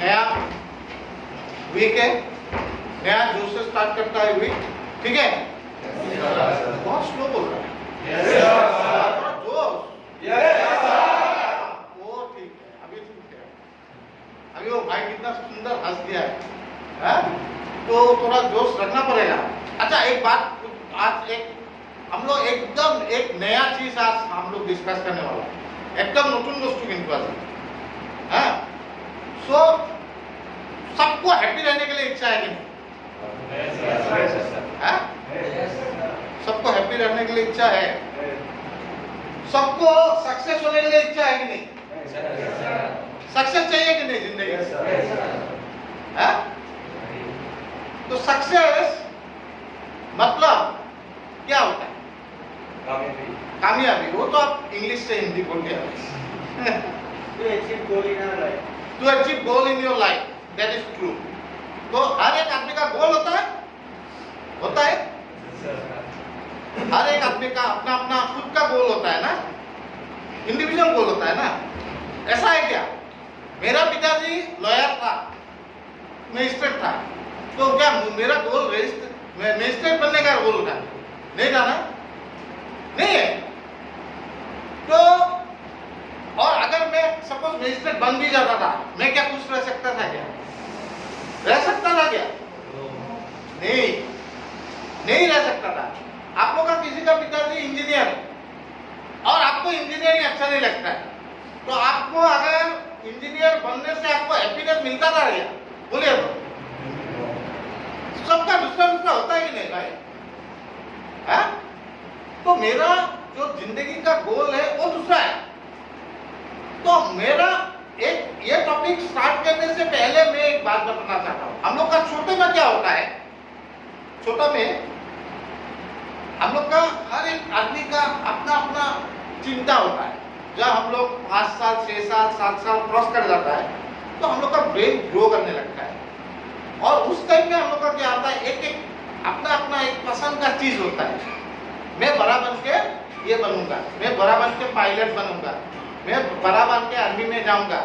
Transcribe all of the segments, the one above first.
नया वीक है, नया जोश से स्टार्ट करता है वीक, ठीक है? बहुत स्लो बोल रहा है। थोड़ा जोश। वो ठीक है, अभी ठीक है। अभी वो भाई कितना सुंदर हंस दिया है, तो थोड़ा जोश रखना पड़ेगा। अच्छा, एक बात, आज हम लोग एकदम एक नया चीज आज हम लोग डिस्कस करने वाला है, एकदम नতুन वस्तु किंतु आज, सो सबको हैप्पी रहने के लिए इच्छा है कि नहीं? सबको हैप्पी रहने के लिए इच्छा है? सबको सक्सेस होने के लिए इच्छा है कि नहीं? सक्सेस चाहिए कि नहीं जिंदगी में? तो सक्सेस मतलब क्या होता है? कामयाबी। वो तो आप इंग्लिश से हिंदी बोल के to achieve goal in your life, that is true. तो हर एक आदमी का गोल होता है, हर एक आदमी का अपना अपना खुद का गोल होता है ना, इंडिविजुअल गोल होता है ना। ऐसा है क्या? मेरा पिताजी लॉयर था, मजिस्ट्रेट था, तो क्या मेरा गोल मजिस्ट्रेट बनने का गोल था? नहीं था ना, नहीं है। तो और अगर मैं सपोज मजिस्ट्रेट बन भी जाता था, मैं क्या खुश रह सकता था क्या? रह सकता था क्या? नहीं रह सकता था। आप लोग का किसी का पिताजी इंजीनियर और आपको इंजीनियरिंग अच्छा नहीं लगता है, तो आपको अगर इंजीनियर बनने से आपको हैप्पीनेस मिलता था क्या? बोलिए तो। सबका दूसरा होता है कि नहीं भाई? तो मेरा जो जिंदगी का गोल है वो दूसरा है। तो मेरा एक ये टॉपिक स्टार्ट करने से पहले मैं एक बात बताना चाहता हूँ। हम लोग का छोटे में क्या होता है? छोटा में हम लोग का हर एक आदमी का अपना अपना चिंता होता है। जब हम लोग 5 साल 6 साल 7 साल क्रॉस कर जाता है तो हम लोग का ब्रेन ग्रो करने लगता है, और उस टाइम में हम लोग का क्या आता है, एक अपना अपना एक पसंद का चीज होता है। मैं बड़ा बन के ये बनूंगा, मैं बड़ा बन के पायलट बनूंगा, मैं बड़ा बन के आर्मी में जाऊंगा,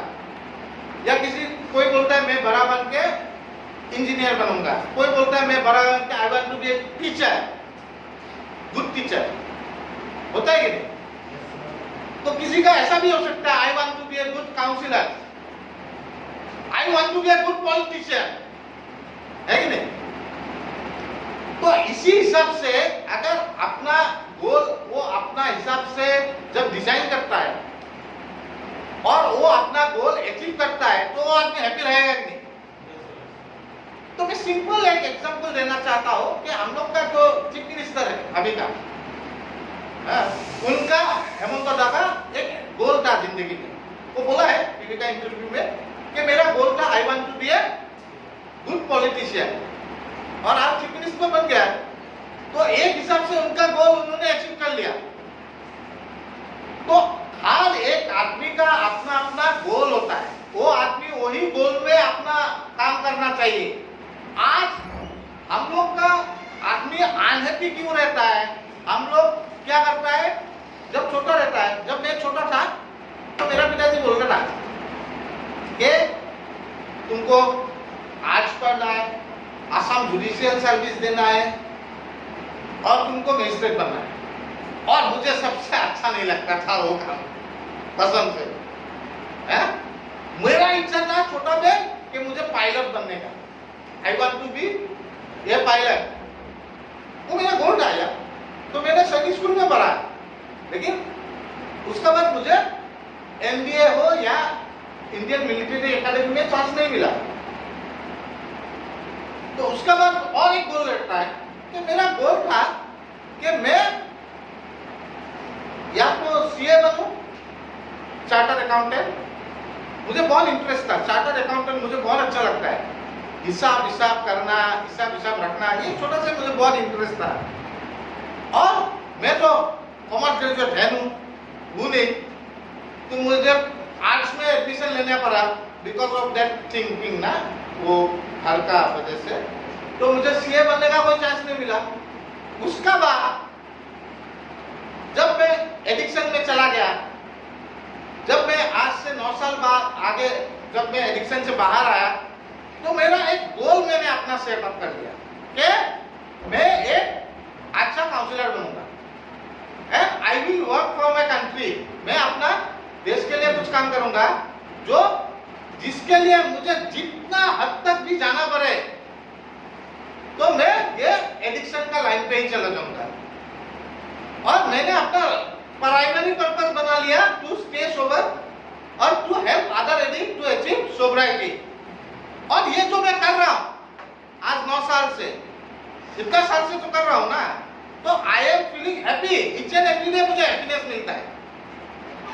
या कोई बोलता है मैं बड़ा बन के इंजीनियर बनूंगा, कोई बोलता है मैं बड़ा बन के I want to be a teacher, good teacher. होता है कि नहीं? तो किसी का ऐसा भी हो सकता है, I want to be a good counsellor, I want to be a good politician, है कि नहीं? तो इसी हिसाब से अगर अपना गोल वो अपना हिसाब से जब डिजाइन करता है और वो अपना गोल अचीव करता है, तो वो आदमी हैप्पी रहेगा कि नहीं? तो मैं सिंपल एक एग्जांपल देना चाहता हूँ कि हम लोग का जो चीफ मिनिस्टर है अभी का, उनका हेमंत दा का एक गोल था जिंदगी में। वो बोला है टीवी का इंटरव्यू में कि मेरा गोल था I want to be a good politician, और आप चीफ मिनिस्टर बन गया। तो एक हिसाब से उनका गोल उन्होंने अचीव कर लिया। तो हर एक आदमी का अपना अपना गोल होता है, वो आदमी वही गोल में अपना काम करना चाहिए। आज हम लोग का आदमी अनहैप्पी क्यों रहता है? हम लोग क्या करता है, जब छोटा रहता है, जब मैं छोटा था तो मेरा पिताजी बोलता था कि तुमको आर्ट्स पढ़ना है, आसाम जुडिशियल सर्विस देना है, और तुमको मजिस्ट्रेट बनना है। और मुझे सबसे अच्छा नहीं लगता था वो काम, पसंद से। मेरा इच्छा था छोटा में कि मुझे पायलट बनने का, I want to be a pilot, वो मेरा गोल था यार। तो मैंने सैनिक स्कूल में पढ़ा, लेकिन उसके बाद मुझे MBA हो या इंडियन मिलिट्री एकेडमी में चांस नहीं मिला। तो उसके बाद और एक गोल रहता है कि मेरा गोल था कि मैं या तो CA बनूं, चार्टर्ड अकाउंटेंट। मुझे बहुत इंटरेस्ट था, चार्टर्ड अकाउंटेंट मुझे बहुत अच्छा लगता है। हिसाब करना, हिसाब रखना, ये छोटा से मुझे बहुत इंटरेस्ट था। और मैं तो कॉमर्स ग्रेजुएट है हूँ नहीं, तो मुझे आर्ट्स में एडमिशन लेना पड़ा बिकॉज ऑफ दैट थिंकिंग ना, वो हल्का वजह से। तो मुझे CA बनने का कोई चांस नहीं मिला। उसका बाद जब मैं एडिक्शन में चला गया, जब मैं आज से 9 साल बाद आगे जब मैं एडिक्शन से बाहर आया तो मेरा एक गोल मैंने अपना सेटअप कर लिया कि मैं एक अच्छा काउंसलर बनूंगा and I will work for my country. मैं अपना देश के लिए कुछ काम करूंगा जो जिसके लिए मुझे जितना हद तक भी जाना पड़े तो मैं ये एडिक्शन का लाइन पे ही चला जाऊंगा। और मैंने अपना प्राइमरी पर्पस बना लिया टू स्टे सोबर और to help other addict to achieve sobriety. और ये जो मैं कर रहा हूं आज 9 साल से, इतना साल से तो कर रहा हूं ना, तो I am feeling happy. Each and every day मुझे हैप्पीनेस मिलता है।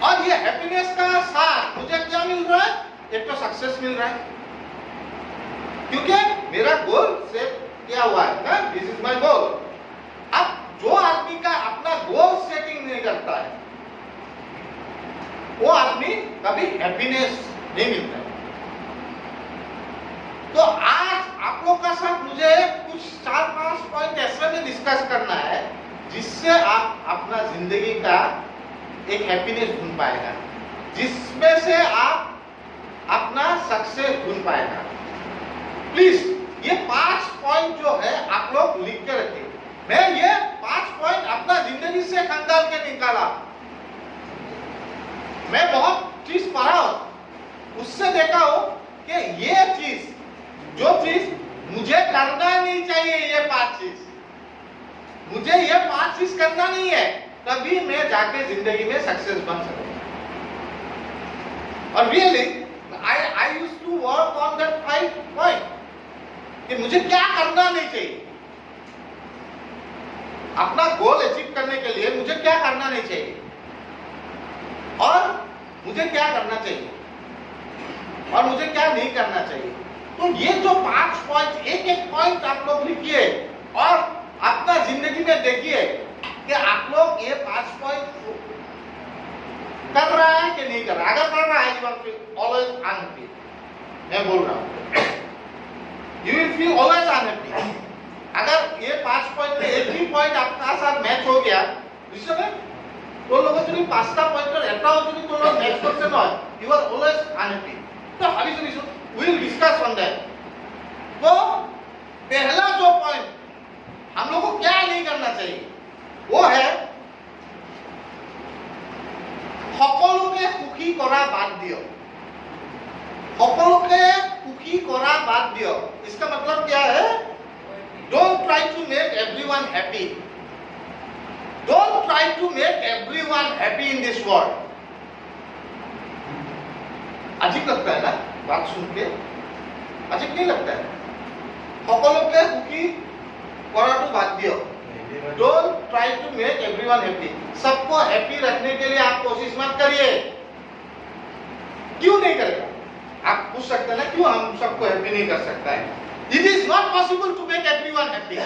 और ये हैप्पीनेस का साथ मुझे क्या मिल रहा है? एक तो सक्सेस मिल रहा है क्योंकि मेरा गोल सेट किया हुआ है ना, दिस इज माय गोल। अब जो आदमी का अपना गोल सेटिंग नहीं करता है वो आदमी कभी हैप्पीनेस नहीं मिलता है। तो आज आप लोग का साथ मुझे कुछ 4-5 पॉइंट ऐसे में डिस्कस करना है जिससे आप अपना जिंदगी का एक हैप्पीनेस ढूंढ पाएगा, जिसमें से आप अपना सक्सेस ढूंढ पाएगा। प्लीज ये 5 पॉइंट जो है आप लोग लिख के रखिए। मैं ये 5 पॉइंट अपना जिंदगी से खंगाल के निकाला। मैं बहुत चीज पढ़ा हूं, उससे देखा हो कि ये चीज जो चीज मुझे करना नहीं चाहिए, ये 5 चीज मुझे ये 5 चीज करना नहीं है, तभी मैं जाके जिंदगी में सक्सेस बन सकूंगा। और really I used to work on that 5 point कि मुझे क्या करना नहीं चाहिए। अपना गोल अचीव करने के लिए मुझे क्या करना नहीं चाहिए और मुझे क्या करना चाहिए और मुझे क्या नहीं करना चाहिए। तो ये जो 5 पॉइंट, एक पॉइंट आप लोग लिखिए और अपना जिंदगी में देखिए कि आप लोग ये 5 पॉइंट कर रहा है कि नहीं कर रहा। अगर कर रहा है, you will feel always unhappy. मैं बोल रहा हूं, you will feel always unhappy. अगर ये 5 पॉइंट में एक भी पॉइंट आपका साथ मैच हो गया, तो लोगों যদি 5টা পয়েন্টের এটাও যদি তোমরা ম্যাচ করতে নয়, you are always unhappy। तो अभी सुनिए, we will discuss on that। तो पहला जो पॉइंट हम लोगों को क्या नहीं करना चाहिए वो है সকলোকে সুখী কৰা বাদ দিও। সকলোকে সুখী কৰা বাদ দিও। इसका मतलब क्या है? Don't try to make everyone happy। Don't try to make everyone happy in this world। अजीब लगता है ना बात सुन के? अजीब नहीं लगता है? সকলোকে সুখী কৰাটো বাদ দিও। Don't try to make everyone happy। सबको हैप्पी रखने के लिए आप कोशिश मत करिए। क्यों नहीं करेगा? आप पूछ सकते हैं ना, क्यों हम सबको हैप्पी नहीं कर सकता है? It is not possible to make everyone happy।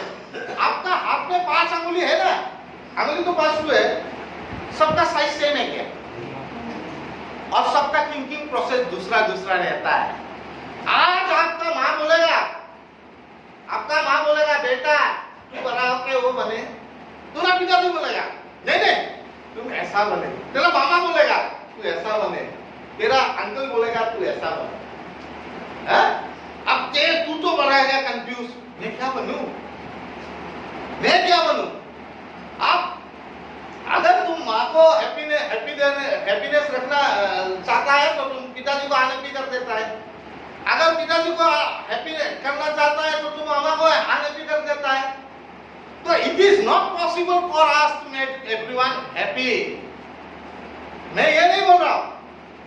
आपका हाथ में 5 अंगुली है ना, अंगुली तो 5 हुए, सबका साइज सेम है क्या? और सबका थिंकिंग प्रोसेस दूसरा दूसरा रहता है। आज आपका माँ बोलेगा बेटा तू बड़ा होके वो बने, तुम्हारा पिता भी बोलेगा नहीं तुम ऐसा बने, तेरा मामा बोलेगा तू ऐसा बने, तेरा अंकल बोलेगा तू ऐसा बने। अब तू तो बढ़ाएगा कंफ्यूज, मैं क्या बनूं? अब अगर तुम माँ को हैप्पीनेस रखना चाहता है तो तुम पिताजी को अनहैप्पी कर देता है। अगर पिताजी को हैप्पी करना चाहता है तो तुम मामा को अनहैप्पी कर देता है। तो it is not possible for us to make everyone happy. मैं ये नहीं बोल रहा हूं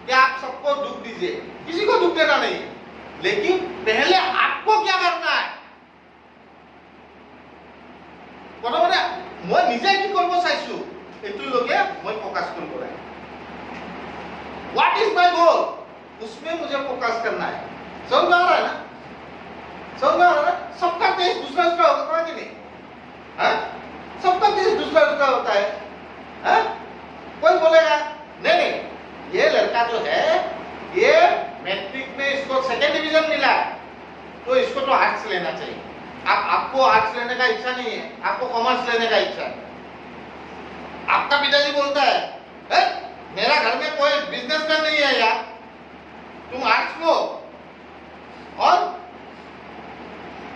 कि आप सबको दुख दीजिए, किसी को दुख देना नहीं, लेकिन पहले आपको क्या करना है? प्रथमते मैं নিজে কি করব চাইছো এটু লগে मैं फोकस करब रहा है। व्हाट इज माय गोल, उसमें मुझे फोकस करना है। समझ आ रहा है ना? सबका टेस्ट दूसरा होता है कि नहीं? सबका टेस्ट दूसरा होता है। कोई बोलेगा नहीं ये लड़का जो है ये मैट्रिक में इसको 2nd डिवीजन मिला तो इसको तो आर्ट्स लेना चाहिए। आपको आर्ट्स लेने का इच्छा नहीं है, आपको कॉमर्स लेने का इच्छा है। आपका पिताजी बोलता है मेरा घर में कोई बिजनेसमैन नहीं है यार, तुम आर्ट्स लो और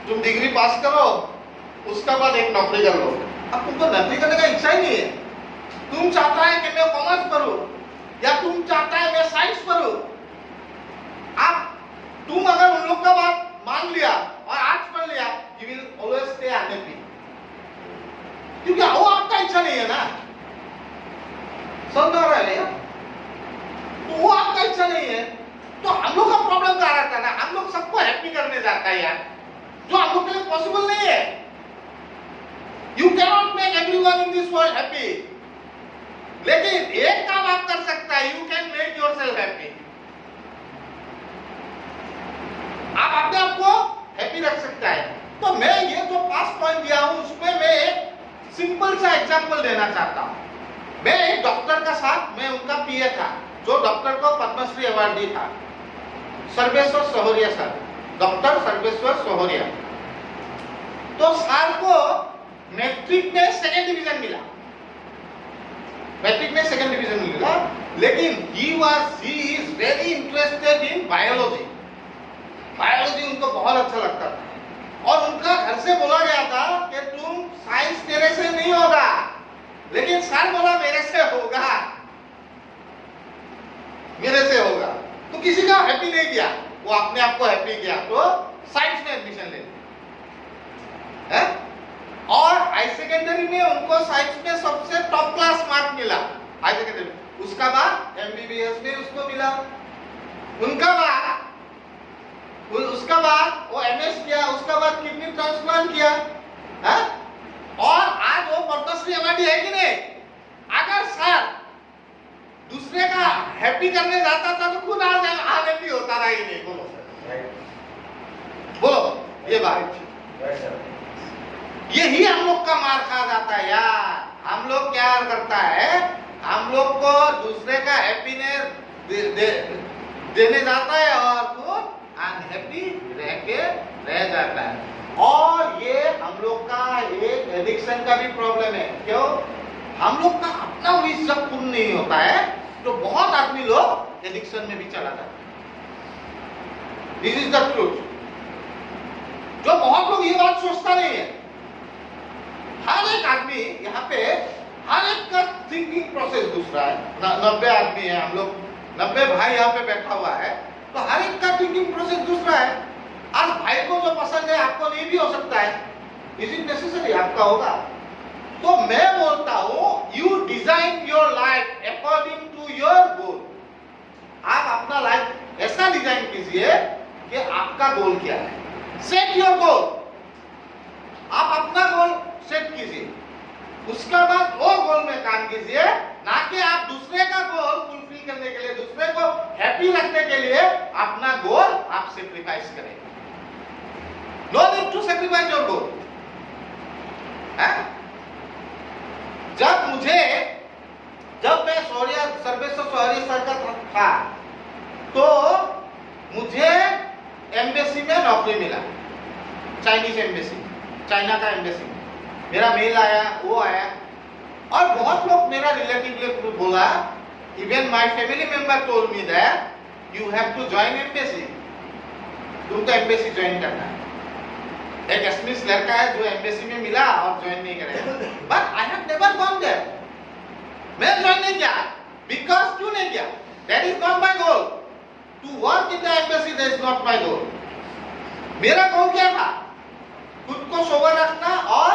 तुम डिग्री पास करो, उसके बाद एक नौकरी कर लो। अब तुमको नौकरी करने का इच्छा ही नहीं है, तुम चाहता है कि मैं कॉमर्स पढूं या तुम चाहता है मैं साइंस पढूं। अब तुम अगर उन लोग का बात मान लिया और आर्ट्स पढ़ लिया, you will always stay unhappy, क्योंकि वो आपका इच्छा नहीं है ना। समझ रहा है भैया? तो वो आपका इच्छा नहीं है, तो हम लोग का प्रॉब्लम क्या रहता है ना, हम लोग सबको हैप्पी करने जाता है यार, जो हम लोग के लिए पॉसिबल नहीं है। You cannot make everyone in this world happy, लेकिन एक काम आप कर सकता है, you can make yourself happy. आप अपने आप को हैप्पी रख सकता है। तो मैं ये जो 5 पॉइंट दिया हूं, उसमें मैं एक सिंपल सा एग्जांपल देना चाहता हूं। मैं एक डॉक्टर का साथ, मैं उनका पीए था, जो डॉक्टर को पद्मश्री अवार्ड दी था, सर्वेश्वर सोहरिया सर, डॉक्टर सर्वेश्वर सोहरिया। तो सर को मैट्रिक में 2nd डिवीजन मिला, मैट्रिक में 2nd डिवीजन मिला, लेकिन he is very interested in biology. Biology उनको बहुत अच्छा लगता था और उनका घर से बोला गया था कि तुम साइंस तेरे से नहीं होगा, लेकिन सर बोला मेरे से होगा, मेरे से होगा। तो किसी का हैप्पी नहीं किया, वो अपने आप को हैप्पी किया, तो साइंस में एडमिशन ले लिया। और हाई सेकेंडरी में उनको साइंस में सबसे टॉप क्लास मार्क मिला, हाई सेकेंडरी। उसका बाद एमबीबीएस में उसको मिला, उसका बाद वो एमएस किया, उसका बाद किडनी ट्रांसप्लांट किया, है? और आज वो पद्मश्री अवार्डी है कि नहीं? अगर सर दूसरे का हैप्पी करने जाता था तो खुद आज हैप्पी होता रहा ही नहीं। बोलो ये बात, यही हम लोग का मार खा जाता है यार। हम लोग क्या करता है, हम लोग को दूसरे का हैप्पीनेस देने जाता है और खुद अनहैप्पी रह जाता है। और ये हम लोग का एक एडिक्शन का भी प्रॉब्लम है। क्यों? हम लोग का अपना विश जब पूर्ण नहीं होता है तो बहुत आदमी लोग एडिक्शन में भी चला जाता है। This is the truth. जो बहुत लोग ये बात सोचता नहीं है। हर एक आदमी यहाँ पे, हर एक का थिंकिंग प्रोसेस दूसरा है। 90 आदमी है हम लोग, 90 भाई यहाँ पे बैठा हुआ है, तो हर एक का थिंकिंग प्रोसेस दूसरा है। आज भाई को जो पसंद है आपको नहीं भी हो सकता है, इज इट नेसेसरी आपका होगा। तो मैं बोलता हूं, you design your life according to your goal. आप अपना लाइफ ऐसा डिजाइन कीजिए कि आपका गोल क्या है। सेट योर गोल, आप अपना गोल सेट कीजिए, उसके बाद वो गोल में काम कीजिए, ना कि आप दूसरे का गोल फुलफिल करने के लिए, दूसरे को हैप्पी रखने के लिए अपना गोल आप सेक्रीफाइस करें। No need to sacrifice your goal. जब मैं सर्वेश्वर सोहरिया सर का था, तो मुझे एम्बेसी में नौकरी मिला, चाइनीज एम्बेसी, चाइना का एम्बेसी। मेरा मेल आया, वो आया, और बहुत लोग मेरा रिलेटिव ने बोला, even my family member told me that you have to join embassy, तुमको एम्बेसी ज्वाइन करना है। एक एस्मिस लड़का है जो एम्बेसी में मिला और ज्वाइन नहीं करेगा, but I have never gone there. मैं ज्वाइन नहीं किया, बिकॉज क्यों नहीं किया? That is not my goal to work in the embassy, that is not my goal. मेरा गोल क्या था? खुद को सोबर रखना और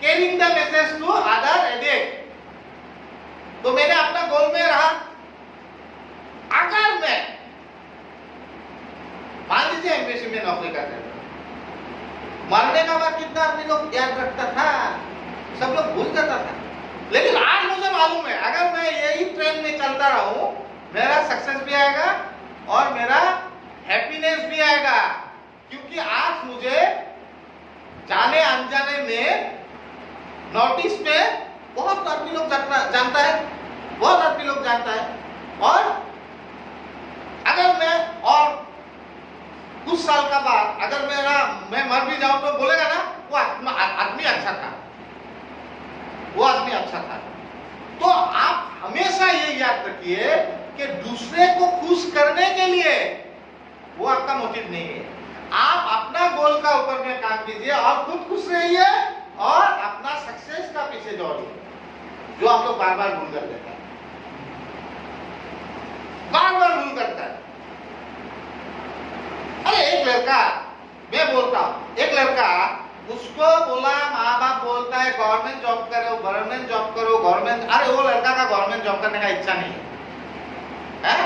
carrying the message to other addict. तो मैंने अपना गोल में रहा। अगर मैं मान लीजिए एम्बेसी में नौकरी करते थे, मरने का बाद कितना आदमी लोग याद रखता था, सब लोग भूल जाता था। लेकिन आज मुझे मालूम है, अगर मैं यही ट्रेंड में चलता रहूं, मेरा सक्सेस भी आएगा और मेरा हैप्पीनेस भी आएगा। क्योंकि आज मुझे जाने अनजाने में नोटिस में बहुत आदमी लोग जानता है, बहुत आदमी लोग जानता है। और अगर मैं और कुछ साल का बाद अगर मैं मर भी जाऊं तो बोलेगा ना, वो आदमी अच्छा था, वो आदमी अच्छा था। तो आप हमेशा ये याद रखिए कि दूसरे को खुश करने के लिए वो आपका मोटिव नहीं है। आप अपना गोल का ऊपर में काम कीजिए और खुद खुश रहिए और अपना सक्सेस का पीछे दौड़िए, जो आप लोग बार बार भूल कर देते हैं, बार बार भूल करता है। अरे एक लड़का, मैं बोलता हूं, एक लड़का, उसको बोला, माँ बाप बोलता है गवर्नमेंट जॉब करो, गवर्नमेंट जॉब करो, गवर्नमेंट, अरे वो लड़का का गवर्नमेंट जॉब करने का इच्छा नहीं है,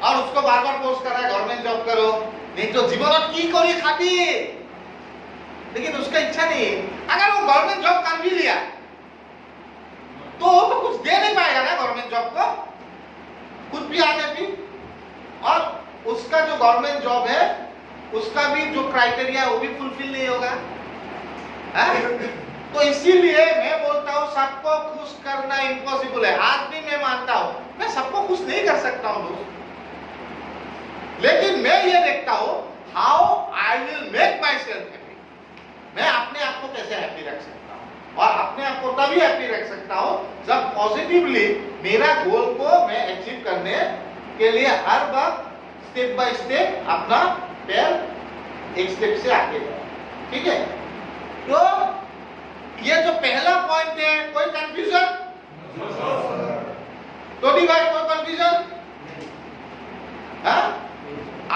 और उसको बार बार फोर्स कर रहा है गवर्नमेंट जॉब करो, नहीं तो जीवन की करी खाती, लेकिन उसका इच्छा नहीं है। अगर वो गवर्नमेंट जॉब कर भी लिया तो वो तो कुछ दे नहीं पाएगा ना गवर्नमेंट जॉब को, कुछ भी आने भी, और उसका जो गवर्नमेंट जॉब है उसका भी जो क्राइटेरिया है वो भी फुलफिल नहीं होगा। तो इसीलिए मैं बोलता हूँ सबको खुश करना इम्पॉसिबल है। आज भी मैं मानता हूँ मैं सबको खुश नहीं कर सकता हूँ दोस्त, लेकिन मैं ये देखता हूँ how I will make my self happy, मैं अपने आप को कैसे हैप्पी रख सकता हूँ, और अपने आप को तभी हैप्पी रख सकता हूँ जब पॉजिटिवली मेरा गोल को मैं अचीव करने के लिए हर वक्त स्टेप बाय स्टेप अपना पैर एक स्टेप से आगे जाए। ठीक है, तो ये जो पहला पॉइंट है, कोई कंफ्यूजन? टोनी भाई कोई कंफ्यूजन?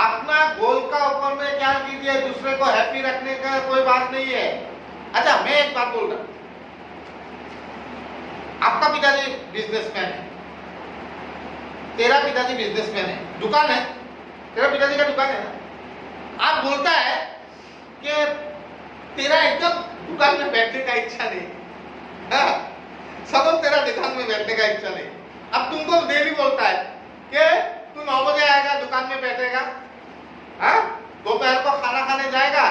अपना गोल का ऊपर में क्या कीजिए, दूसरे को हैप्पी रखने का कोई बात नहीं है। अच्छा मैं एक बात बोल रहा, आपका पिताजी बिजनेसमैन है, तेरा पिताजी बिजनेसमैन है, दुकान है, तेरा पिताजी का दुकान है ना, आप बोलता है कि तेरा एकदम दुकान में बैठने का इच्छा नहीं, सब तेरा दुकान में बैठने का इच्छा नहीं। अब तुमको डेली बोलता है कि तू 9 बजे आएगा, दुकान में बैठेगा, दोपहर को खाना खाने जाएगा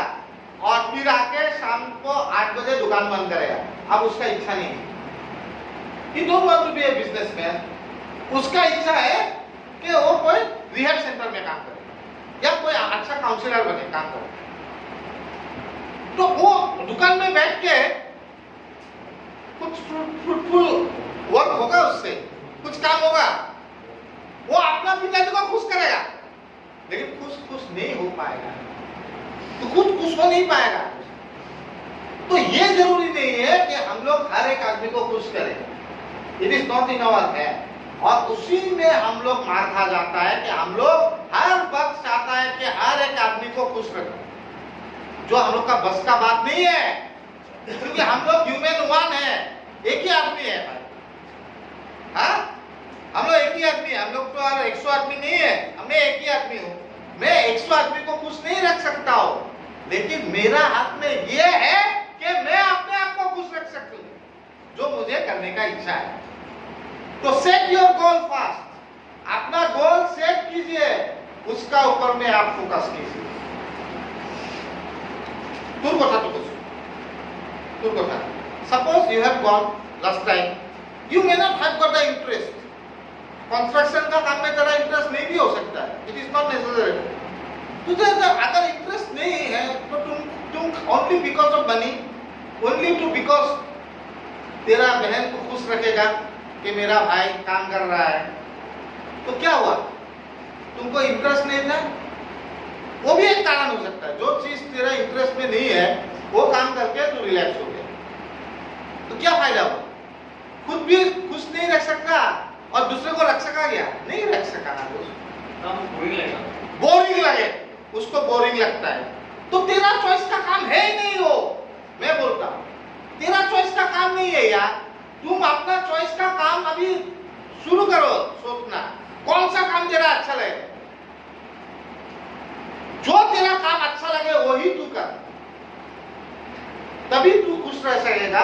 और फिर आके शाम को 8 बजे दुकान बंद करेगा। अब उसका इच्छा नहीं है, He don't want to be a businessman, उसका इच्छा है कि वो कोई रिहैब सेंटर में काम करे या कोई अच्छा काउंसलर बने, काम करे। तो वो दुकान में बैठ के कुछ फ्रूटफुल वर्क होगा, उससे कुछ काम होगा, वो अपना पिताजी को खुश करेगा, लेकिन खुश नहीं हो पाएगा, तो खुद खुश हो नहीं पाएगा। तो ये जरूरी नहीं है कि हम लोग हर एक आदमी को खुश करें, it is not in our hand. और उसी में हम लोग मार खा जाता है कि हम लोग हर वक्त चाहता है कि हर एक आदमी को खुश रखें, जो हम लोग का बस का बात नहीं है, क्योंकि हम लोग ह्यूमन वन है, एक ही आदमी है भाई। हम लोग एक ही आदमी है, हम लोग तो 100 आदमी नहीं है, मैं एक ही आदमी हूँ। मैं 100 आदमी को खुश नहीं रख सकता हूँ, लेकिन मेरा हाथ में ये है कि मैं अपने आप को खुश रख सकूं, जो मुझे करने का इच्छा है। तो सेट योर गोल फास्ट, अपना गोल सेट कीजिए, उसका ऊपर में आप फोकस कीजिए। Suppose you have gone last time, you may not have got the interest. Construction का काम में तेरा इंटरेस्ट नहीं भी हो सकता है, इट इज नॉट नेसेसरी। तुझे अगर इंटरेस्ट नहीं है तो तुम only because of money, only to because तेरा बहन को खुश रखेगा कि मेरा भाई काम कर रहा है, तो क्या हुआ? तुमको इंटरेस्ट नहीं था, वो भी एक कारण हो सकता है। जो चीज तेरा इंटरेस्ट में नहीं है वो काम करके तू रिलैक्स हो गया, तो क्या फायदा हुआ? खुद भी खुश नहीं रख सकता और दूसरे को रख सका क्या? नहीं रख सका ना, बोरिंग लगे, उसको बोरिंग लगता है, तो तेरा चॉइस का काम है ही नहीं वो। मैं बोलता हूं तेरा चॉइस का काम नहीं है यार, तुम अपना चॉइस का काम अभी शुरू करो सोचना, कौन सा काम तेरा अच्छा लगे, जो तेरा काम अच्छा लगे वही तू कर, तभी तू खुश रह सकेगा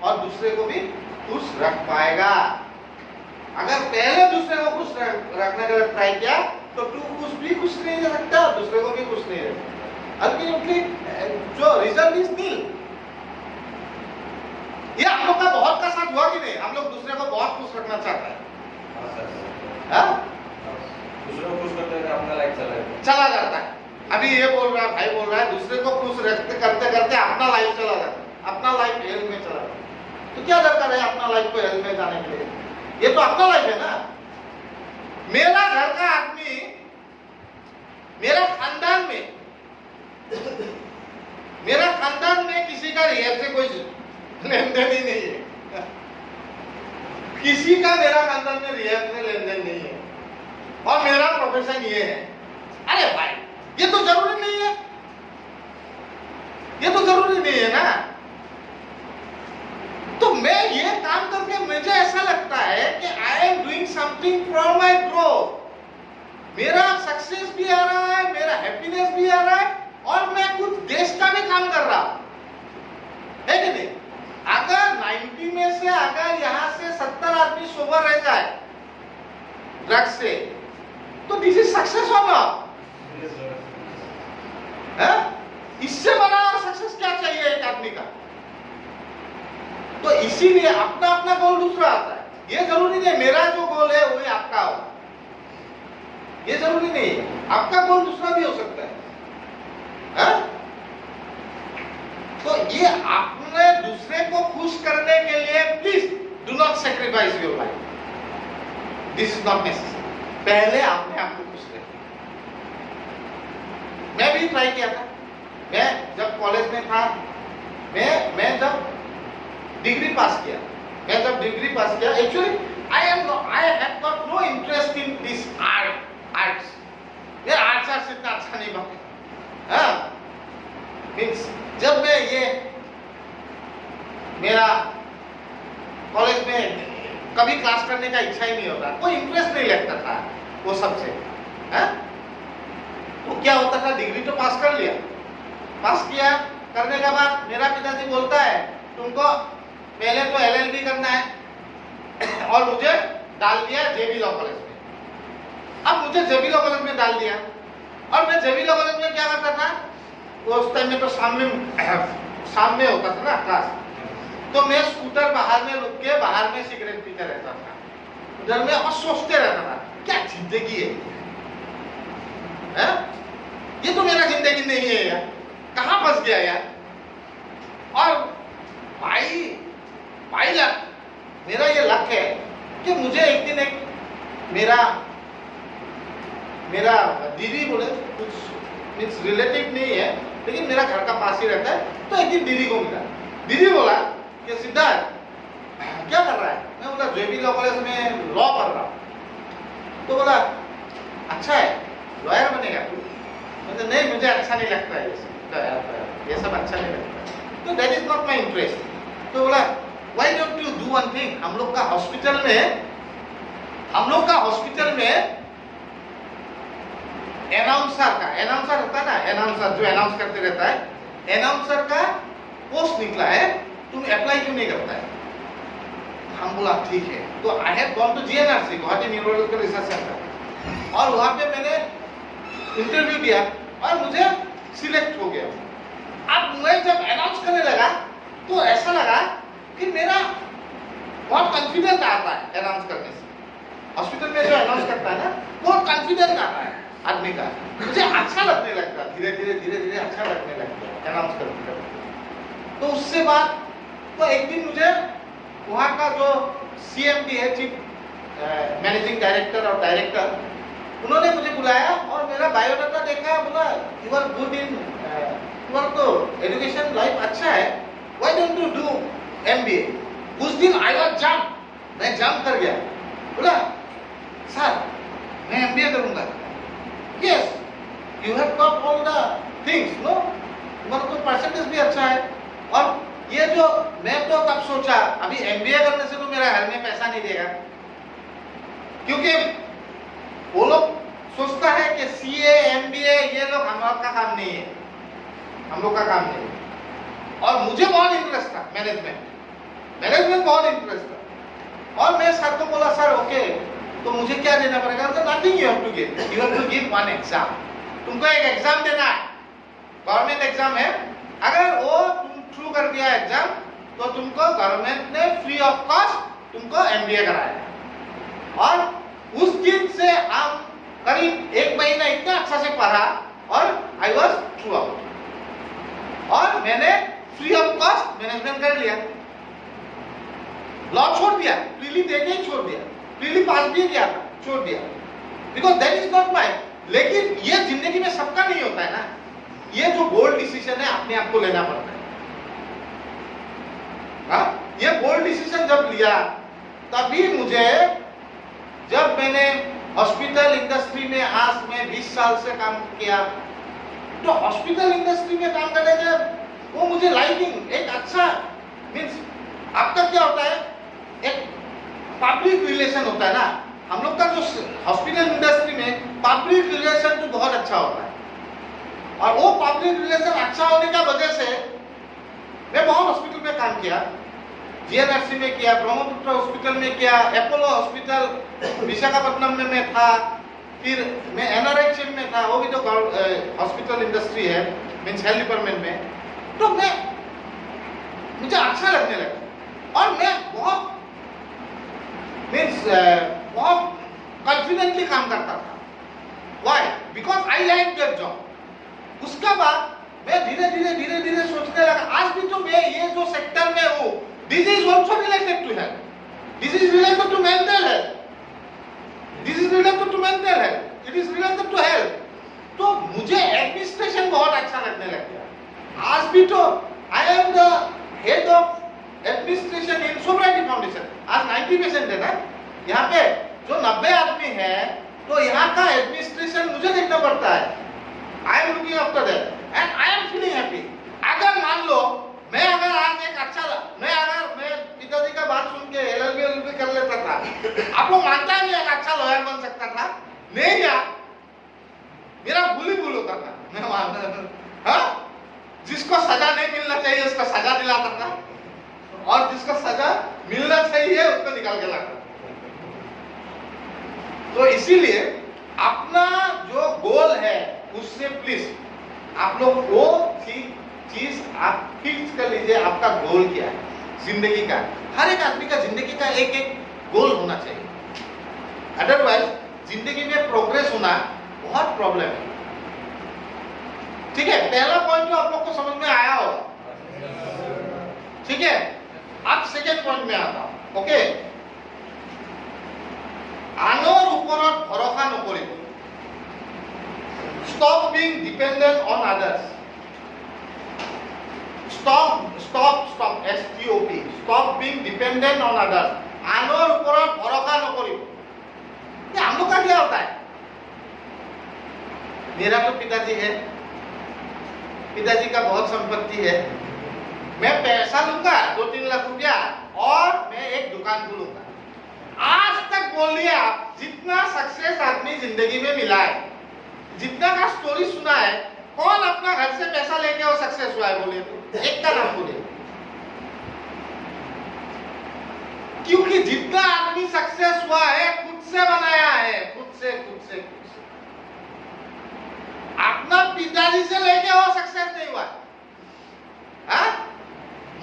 और दूसरे को भी खुश रख पाएगा। अगर पहले दूसरे को खुश रखने का ट्राई किया तो तू खुश नहीं रह सकता, दूसरे को भी खुश नहीं रह सकता। अल्टीमेटली जो रिजल्ट इज नील। ये हम लोग का बहुत का साथ हुआ कि नहीं? हम लोग दूसरे को बहुत खुश रखना चाहते हैं, दूसरे को खुश करते करते अपना लाइफ चला जाता है। अभी ये बोल रहा है, भाई बोल रहा है, दूसरे को खुश रखते करते करते अपना लाइफ चला जाता है, अपना लाइफ हेल में चला जाता है। तो क्या दरकार है अपना लाइफ को हेल में जाने के लिए? ये तो अपना लाइफ है ना। मेरा घर का आदमी मेरा खानदान में किसी का रिहैब से कोई लेन देन ही नहीं है। किसी का मेरा खानदान में रिहैब से लेन देन नहीं है और मेरा प्रोफेशन ये है। अरे भाई ये तो जरूरी नहीं है, ये तो जरूरी नहीं है ना। तो मैं ये काम करके मुझे ऐसा लगता है कि I am doing something for my growth. मेरा सक्सेस भी आ रहा है, मेरा हैप्पीनेस भी आ रहा है और मैं कुछ देश का भी काम कर रहा हूं, है कि नहीं? अगर 90 में से अगर यहां से 70 आदमी सोबर रह जाए ड्रग्स से, तो दिस इज सक्सेस होगा। इससे बड़ा सक्सेस क्या चाहिए एक आदमी का? तो इसीलिए अपना अपना गोल दूसरा आता है। ये जरूरी नहीं मेरा जो गोल है वही आपका होगा, ये जरूरी नहीं है। आपका गोल दूसरा भी हो सकता है। तो ये आपने दूसरे को खुश करने के लिए please do not sacrifice your life, this is not necessary. पहले आपने आपको खुश रखें। मैं भी ट्राई किया था। मैं जब कॉलेज में था, मैं जब डिग्री पास किया, actually I have got no interest in this arts. ये आर्ट्स इतना अच्छा नहीं बना। मीन्स जब मैं ये मेरा कॉलेज में कभी क्लास करने का इच्छा ही नहीं होता, कोई इंटरेस्ट नहीं लगता था वो सबसे। तो क्या होता था, डिग्री तो पास कर लिया, पास किया, करने के बाद मेरा पिताजी बोलता है तुमको पहले तो एलएलबी करना है और मुझे डाल दिया जेबी लॉ कॉलेज में। अब मुझे जेबी लॉ कॉलेज में डाल दिया और मैं जेबी लॉ कॉलेज में क्या करता था, उस टाइम में तो शाम में होता था ना क्लास, तो मैं स्कूटर बाहर में रुक के बाहर में सिगरेट पीते रहता था उधर में और सोचते रहता था क्या जिंदगी है? ये तो मेरा जिंदगी नहीं है यार, कहां फंस गया यार। और भाई लक, मेरा ये लक है कि मुझे एक दिन एक मेरा दीदी बोले, कुछ मीन्स रिलेटिव नहीं है लेकिन मेरा घर का पास ही रहता है, तो एक दिन दीदी को मिला। दीदी बोला कि सिद्धार्थ क्या कर रहा है? मैं बोला जेबी लॉ कॉलेज में लॉ कर रहा हूँ। तो बोला अच्छा है, लॉयर बनेगा तू? मतलब नहीं, मुझे अच्छा नहीं लगता है ये सब अच्छा नहीं लगता, तो that is not my interest. तो बोला why don't you do one thing, हम लोग का हॉस्पिटल में एनाउंसर होता है ना, एनाउंसर जो अनाउंस करते रहता है, एनाउंसर का पोस्ट निकला है, तुम अप्लाई क्यों नहीं करता है? हम बोला ठीक है। तो I have gone to GNRC, Guwahati neurological research centre, और वहां पे मैंने इंटरव्यू दिया और मुझे सिलेक्ट हो गया। अब मैं जब अनाउंस करने लगा तो ऐसा लगा कि मेरा बहुत कॉन्फिडेंस आता है अनाउंस करने से। हॉस्पिटल में जो अनाउंस करता है ना, बहुत कॉन्फिडेंस आता है आदमी का, मुझे अच्छा लगने लगता, धीरे धीरे अच्छा लगने लगता है अनाउंस करते। तो उससे बाद तो एक दिन मुझे वहाँ का जो CMD है, चीफ मैनेजिंग डायरेक्टर और डायरेक्टर, उन्होंने मुझे बुलाया और मेरा बायोडाटा देखा, बोला यू आर गुड इन, तुम्हारा तो एजुकेशन लाइफ अच्छा है, why don't you do MBA? उस दिन आई वाज जंप, मैं जंप कर गया, बोला सर मैं MBA करूंगा। Yes you have got all the things, no तुम्हारा तो परसेंटेज भी अच्छा है। और ये जो मैं तो तब सोचा अभी MBA करने से तो मेरा घर में पैसा नहीं देगा, क्योंकि वो लोग सोचता है कि CA MBA ये लोग हम लोग का काम नहीं है, हम लोग का काम नहीं है। और मुझे बहुत इंटरेस्ट था मैनेजमेंट बहुत इंटरेस्ट था। और मैं सर को बोला सर ओके, तो मुझे क्या देना पड़ेगा? तो nothing, you have to give one exam, तुमको एक एग्जाम देना है, गवर्नमेंट एग्जाम है, अगर वो तुम थ्रू कर दिया एग्जाम तो तुमको गवर्नमेंट ने फ्री ऑफ कॉस्ट तुमको MBA कराया। और उस दिन से हम करीब 1 महीना इतना अच्छा से पढ़ा और आई वाज थ्रू आउट, और मैंने फ्री ऑफ कॉस्ट मैनेजमेंट कर लिया, लॉ छोड़ दिया, प्रीली देके ही छोड़ दिया, प्रीली पास भी किया था, छोड़ दिया, because that is not my लेकिन ये जिंदगी में सबका नहीं होता है ना। ये जो बोल्ड डिसीजन है अपने आप को लेना पड़ता है। हाँ, ये बोल्ड डिसीजन जब लिया तभी मुझे, जब मैंने हॉस्पिटल इंडस्ट्री में आज मैं 20 साल से काम किया, तो हॉस्पिटल इंडस्ट्री में काम करने के वो मुझे लाइकिंग एक अच्छा मीन्स, आपका क्या होता है, एक पब्लिक रिलेशन होता है ना। हम लोग का जो हॉस्पिटल इंडस्ट्री में पब्लिक रिलेशन तो बहुत अच्छा होता है, और वो पब्लिक रिलेशन अच्छा होने का वजह से मैं बहुत हॉस्पिटल में काम किया। जीएनआरसी में किया, ब्रह्मपुत्र हॉस्पिटल में किया, अपोलो हॉस्पिटल विशाखापट्टनम में मैं था, फिर मैं एनआरएचएम में था, वो भी तो हॉस्पिटल इंडस्ट्री है मीन्स हेल्थ डिपार्टमेंट में। तो मुझे अच्छा लगने लगा और मैं बहुत मीन्स बहुत कॉन्फिडेंटली काम करता था। Why? Because I like that job. उसके बाद मैं धीरे धीरे सोचने लगा, आज भी तो मैं ये जो सेक्टर में हूँ, this is also related to health, this is related to mental health, this is related to mental health, it is related to health. तो मुझे एडमिनिस्ट्रेशन बहुत अच्छा लगने लग गया। आज भी तो I am the head of administration in society foundation. आज 90% है ना यहाँ पे, जो 90 आदमी है, तो यहाँ का एडमिनिस्ट्रेशन मुझे देखना पड़ता है। I am looking after that and I am feeling happy. अगर मान लो मैं आज एक अच्छा, मैं पिताजी का बात सुन के एलएलबी कर लेता था, आप लोग मानता है मैं एक अच्छा लॉयर बन सकता था? नहीं यार, मेरा भूल होता था। मैं मानता, हाँ, जिसको सजा नहीं मिलना चाहिए उसको सजा दिलाता था, और जिसको सजा मिलना चाहिए उसको निकाल के लाता। तो इसीलिए अपना जो गोल है उससे प्लीज आप लोग वो चीज आप फिक्स कर लीजिए। आपका गोल क्या है जिंदगी का? हर एक आदमी का जिंदगी का एक गोल होना चाहिए, अदरवाइज जिंदगी में प्रोग्रेस होना बहुत प्रॉब्लम है। ठीक है, पहला पॉइंट तो आप लोग को समझ में आया होगा। ठीक है, अब सेकेंड पॉइंट में आता हूं। ओके, আনৰ ওপৰত ভৰসা নকৰিব। Stop being dependent on others. Stop. STOP. Stop being dependent on others. আনৰ ওপৰত ভৰসা নকৰিব। ये हम लोग का क्या होता है? मेरा तो पिताजी है, पिताजी का बहुत संपत्ति है, मैं पैसा लूंगा 2-3 लाख रुपया और मैं एक दुकान खोलूंगा। आज तक बोलिए आप, जितना सक्सेस आदमी जिंदगी में मिला है, जितना का स्टोरी सुना है, कौन अपना घर से पैसा लेके वो सक्सेस हुआ है? बोलिए तो एक का नाम बोलिए। क्योंकि जितना आदमी सक्सेस हुआ है खुद से बनाया है, खुद से। अपना पिताजी से लेके वो सक्सेस नहीं हुआ। हाँ?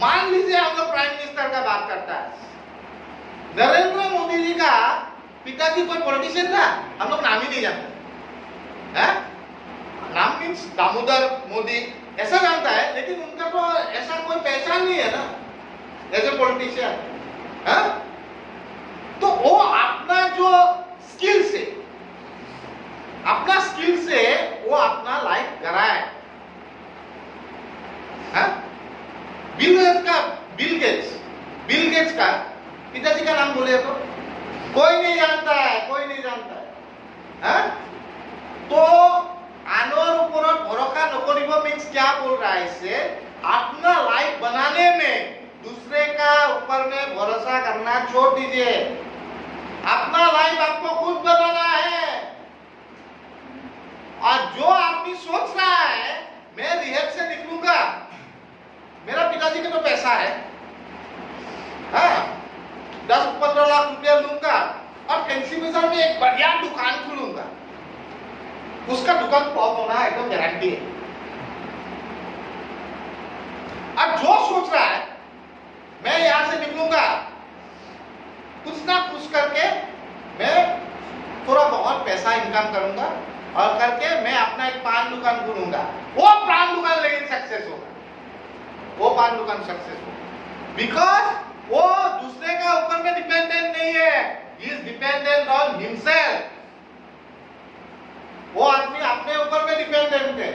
मान लीजिए हम लोग प्राइम मिनिस्टर का बात करता है, नरेंद्र मोदी जी का पिताजी कोई पॉलिटिशियन था? हम लोग नाम ही नहीं जानते। है? नाम मीन्स दामोदर मोदी ऐसा जानता है, लेकिन उनका तो ऐसा कोई पहचान नहीं है ना एज ए पॉलिटिशियन। है? तो वो अपना जो स्किल से वो अपना लाइफ कराए। बिल गेट्स का पिताजी का नाम बोले तो कोई नहीं जानता है। तो आनोर ऊपर भरोसा नकरिब मीन्स क्या बोल रहा है? इससे अपना लाइफ बनाने में दूसरे का ऊपर में भरोसा करना छोड़ दीजिए। अपना लाइफ आपको खुद बनाना है। और जो आदमी सोच रहा है मैं रिहब से निकलूंगा, मेरा पिताजी का तो पैसा है, 10-15 लाख रुपया लूंगा और फैंसी बाजार में एक बढ़िया दुकान खोलूंगा, उसका दुकान फ्लॉप होना एकदम गारंटी है। अब जो सोच रहा है मैं यहां से निकलूंगा, कुछ ना कुछ करके मैं थोड़ा बहुत पैसा इनकम करूंगा और करके मैं अपना एक पान दुकान खोलूंगा, वो पान दुकान लेकिन सक्सेस होगा, वो पान दुकान सक्सेस होगा। बिकॉज वो दूसरे का ऊपर में डिपेंडेंट नहीं है, he is dependent on himself. वो आदमी अपने ऊपर में डिपेंडेंट है।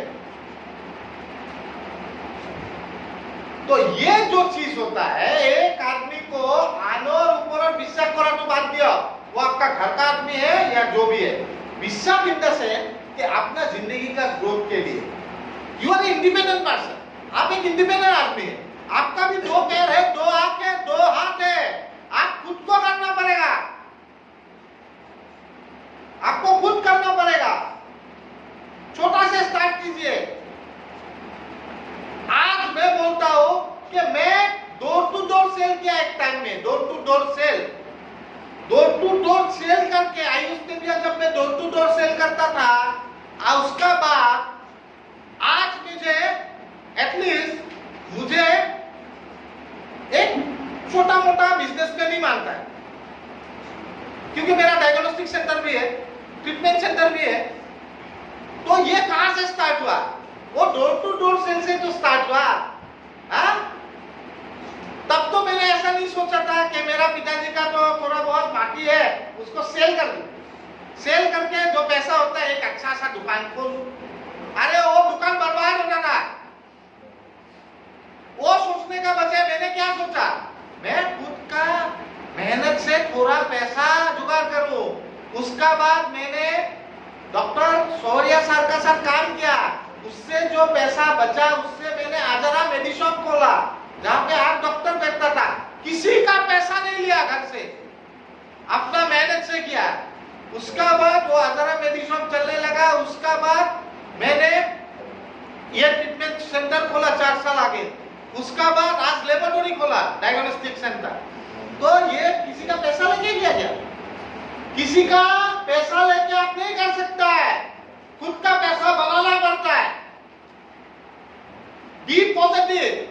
तो ये जो चीज होता है, एक आदमी को आनोर ऊपर विश्वास करा तो बात दिया, वो आपका घर का आदमी है या जो भी है, विश्वास इन द सेंस कि अपना जिंदगी का ग्रोथ के लिए यू आर इंडिपेंडेंट पर्सन, आप एक इंडिपेंडेंट आदमी है। आपका भी दो पैर है, दो आंख है, दो हाथ है, आप खुद को करना पड़ेगा, आपको खुद करना पड़ेगा। छोटा से स्टार्ट कीजिए। आज मैं बोलता हूं कि मैं डोर टू डोर सेल किया एक टाइम में, डोर टू डोर सेल करके आयुष मीडिया, जब मैं डोर टू डोर सेल करता था, और उसका बाद आज मुझे एटलीस्ट मुझे एक छोटा मोटा बिजनेसमैन ही मानता है, क्योंकि मेरा डायग्नोस्टिक सेंटर भी है, ट्रीटमेंट सेंटर भी है। तो ये कहां से स्टार्ट हुआ? वो डोर टू डोर सेल से तो स्टार्ट हुआ। तब तो मैंने ऐसा नहीं सोचा था कि मेरा पिताजी का तो थोड़ा बहुत बाकी है, उसको सेल कर दूं, सेल करके जो पैसा होता है एक अच्छा सा दुकान खोलूं। अरे वो दुकान बर्बाद हो जाता। वो सोचने का बजाय मैंने क्या सोचा, मैं खुद का मेहनत से थोड़ा पैसा जुगाड़ करूं। उसका बाद मैंने डॉक्टर सौर्या सर का साथ काम किया, उससे जो पैसा बचा उससे मैंने आजरा मेडिशॉप खोला, जहां पे 8 डॉक्टर बैठता था। किसी का पैसा नहीं लिया घर से, अपना मेहनत से किया। उसका बाद वो आजरा मेडिशॉप चलने लगा। उसका बाद मैंने ये ट्रीटमेंट सेंटर खोला 4 साल आगे। उसका बाद आज लेबोरेटरी खोला, डायग्नोस्टिक सेंटर। तो ये किसी का पैसा लेके किया क्या? किसी का पैसा लेके आप नहीं कर सकता है, खुद का पैसा बनाना पड़ता है। बी पॉजिटिव,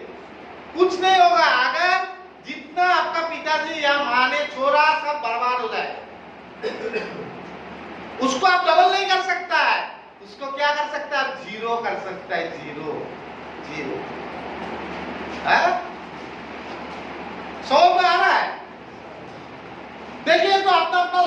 कुछ नहीं होगा अगर जितना आपका पिताजी या माँ ने छोड़ा सब बर्बाद हो जाए। उसको आप डबल नहीं कर सकता है, उसको क्या कर सकता है? जीरो कर सकता है, जीरो। समझ में आ रहा है? देखिए तो अपना अपना